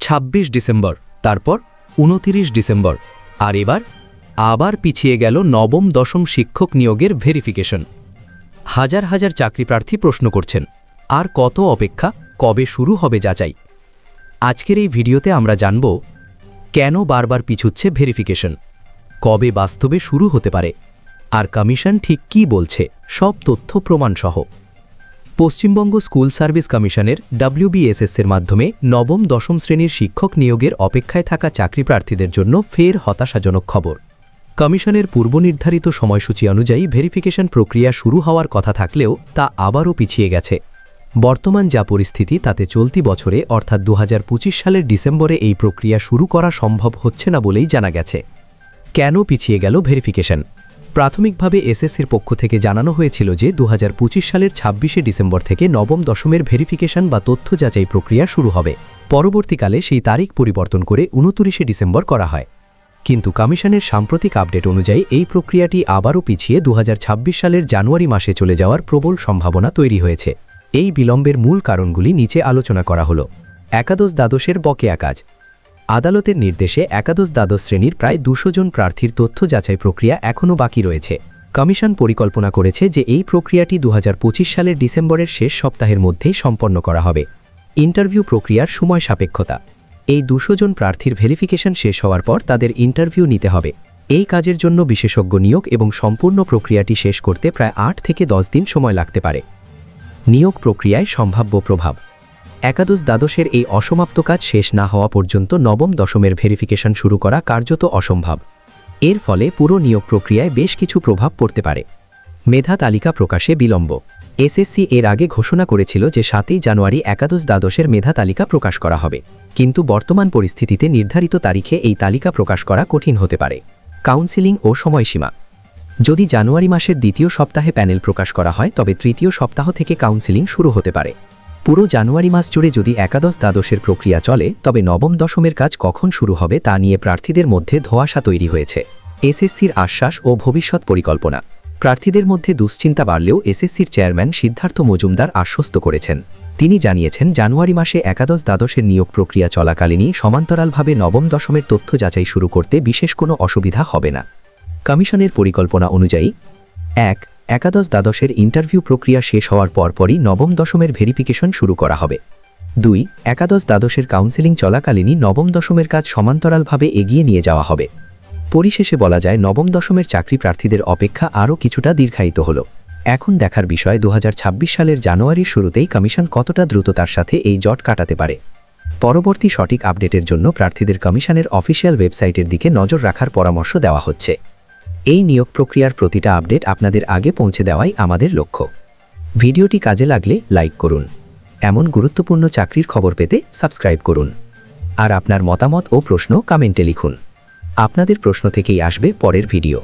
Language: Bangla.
২৬ ডিসেম্বর, তারপর ২৯ ডিসেম্বর, আর এবার আবার পিছিয়ে গেল নবম দশম শিক্ষক নিয়োগের ভেরিফিকেশন। হাজার হাজার চাকরিপ্রার্থী প্রশ্ন করছেন, আর কত অপেক্ষা, কবে শুরু হবে যাচাই? আজকের এই ভিডিওতে আমরা জানব কেন বারবার পিছুচ্ছে ভেরিফিকেশন, কবে বাস্তবে শুরু হতে পারে, আর কমিশন ঠিক কী বলছে, সব তথ্য প্রমাণসহ। পশ্চিমবঙ্গ স্কুল সার্ভিস কমিশনের WBSS-এর মাধ্যমে নবম দশম শ্রেণীর শিক্ষক নিয়োগের অপেক্ষায় থাকা চাকরিপ্রার্থীদের জন্য ফের হতাশাজনক খবর। কমিশনের পূর্বনির্ধারিত সময়সূচি অনুযায়ী ভেরিফিকেশন প্রক্রিয়া শুরু হওয়ার কথা থাকলেও তা আবারও পিছিয়ে গেছে। বর্তমান যা পরিস্থিতি তাতে চলতি বছরে অর্থাৎ ২০২৫ সালের ডিসেম্বরে এই প্রক্রিয়া শুরু করা সম্ভব হচ্ছে না বলেই জানা গেছে। কেন পিছিয়ে গেল ভেরিফিকেশন? প্রাথমিকভাবে এসএসসির পক্ষ থেকে জানানো হয়েছিল যে ২০২৫ সালের ২৬শে ডিসেম্বর থেকে নবম দশমের ভেরিফিকেশন বা তথ্য যাচাই প্রক্রিয়া শুরু হবে। পরবর্তীকালে সেই তারিখ পরিবর্তন করে ২৯শে ডিসেম্বর করা হয়। কিন্তু কমিশনের সাম্প্রতিক আপডেট অনুযায়ী এই প্রক্রিয়াটি আবারও পিছিয়ে ২০২৬ সালের জানুয়ারি মাসে চলে যাওয়ার প্রবল সম্ভাবনা তৈরি হয়েছে। এই বিলম্বের মূল কারণগুলি নিচে আলোচনা করা হলো। একাদশ দ্বাদশের বকেয়া কাজ। আদালতের নির্দেশে একাদশ দ্বাদশ শ্রেণীর প্রায় ২০০ জন প্রার্থীর তথ্য যাচাই প্রক্রিয়া এখনও বাকি রয়েছে। কমিশন পরিকল্পনা করেছে যে এই প্রক্রিয়াটি ২০২৫ সালের ডিসেম্বরের শেষ সপ্তাহের মধ্যেই সম্পন্ন করা হবে। ইন্টারভিউ প্রক্রিয়ার সময় সাপেক্ষতা। এই ২০০ জন প্রার্থীর ভেরিফিকেশন শেষ হওয়ার পর তাদের ইন্টারভিউ নিতে হবে। এই কাজের জন্য বিশেষজ্ঞ নিয়োগ এবং সম্পূর্ণ প্রক্রিয়াটি শেষ করতে প্রায় ৮ থেকে ১০ দিন সময় লাগতে পারে। নিয়োগ প্রক্রিয়ায় সম্ভাব্য প্রভাব। একাদশ দ্বাদশের এই অসমাপ্ত কাজ শেষ না হওয়া পর্যন্ত নবম দশমের ভেরিফিকেশন শুরু করা কার্যত অসম্ভব। এর ফলে পুরো নিয়োগ প্রক্রিয়ায় বেশ কিছু প্রভাব পড়তে পারে। মেধা তালিকা প্রকাশে বিলম্ব। এসএসসি এর আগে ঘোষণা করেছিল যে ৭ই জানুয়ারি একাদশ দ্বাদশের মেধা তালিকা প্রকাশ করা হবে, কিন্তু বর্তমান পরিস্থিতিতে নির্ধারিত তারিখে এই তালিকা প্রকাশ করা কঠিন হতে পারে। কাউন্সেলিং ও সময়সীমা। যদি জানুয়ারি মাসের দ্বিতীয় সপ্তাহে প্যানেল প্রকাশ করা হয় তবে তৃতীয় সপ্তাহ থেকে কাউন্সেলিং শুরু হতে পারে। পুরো জানুয়ারি মাস জুড়ে যদি একাদশ দ্বাদশের প্রক্রিয়া চলে তবে নবম দশমের কাজ কখন শুরু হবে তা নিয়ে প্রার্থীদের মধ্যে ধোঁয়াশা তৈরি হয়েছে। এসএসসির আশ্বাস ও ভবিষ্যৎ পরিকল্পনা। প্রার্থীদের মধ্যে দুশ্চিন্তা বাড়লেও এসএসসির চেয়ারম্যান সিদ্ধার্থ মজুমদার আশ্বস্ত করেছেন। তিনি জানিয়েছেন, জানুয়ারি মাসে একাদশ দ্বাদশের নিয়োগ প্রক্রিয়া চলাকালীনই সমান্তরালভাবে নবম দশমের তথ্য যাচাই শুরু করতে বিশেষ কোনো অসুবিধা হবে না। কমিশনের পরিকল্পনা অনুযায়ী ১. একাদশ দ্বাদশের ইন্টারভিউ প্রক্রিয়া শেষ হওয়ার পরপরই নবম দশমের ভেরিফিকেশন শুরু করা হবে। ২. একাদশ দ্বাদশের কাউন্সেলিং চলাকালীনই নবম দশমের কাজ সমান্তরালভাবে এগিয়ে নিয়ে যাওয়া হবে। পরিশেষে বলা যায়, নবম দশমের চাকরি প্রার্থীদের অপেক্ষা আরও কিছুটা দীর্ঘায়িত হল। এখন দেখার বিষয় ২০২৬ সালের জানুয়ারির শুরুতেই কমিশন কতটা দ্রুততার সাথে এই জট কাটাতে পারে। পরবর্তী সঠিক আপডেটের জন্য প্রার্থীদের কমিশনের অফিসিয়াল ওয়েবসাইটের দিকে নজর রাখার পরামর্শ দেওয়া হচ্ছে। এই নিয়োগ প্রক্রিয়ার প্রতিটা আপডেট আপনাদের আগে পৌঁছে দেওয়াই আমাদের লক্ষ্য। ভিডিওটি কাজে লাগলে লাইক করুন। এমন গুরুত্বপূর্ণ চাকরির খবর পেতে সাবস্ক্রাইব করুন। আর আপনার মতামত ও প্রশ্ন কমেন্টে লিখুন। আপনাদের প্রশ্ন থেকেই আসবে পরের ভিডিও।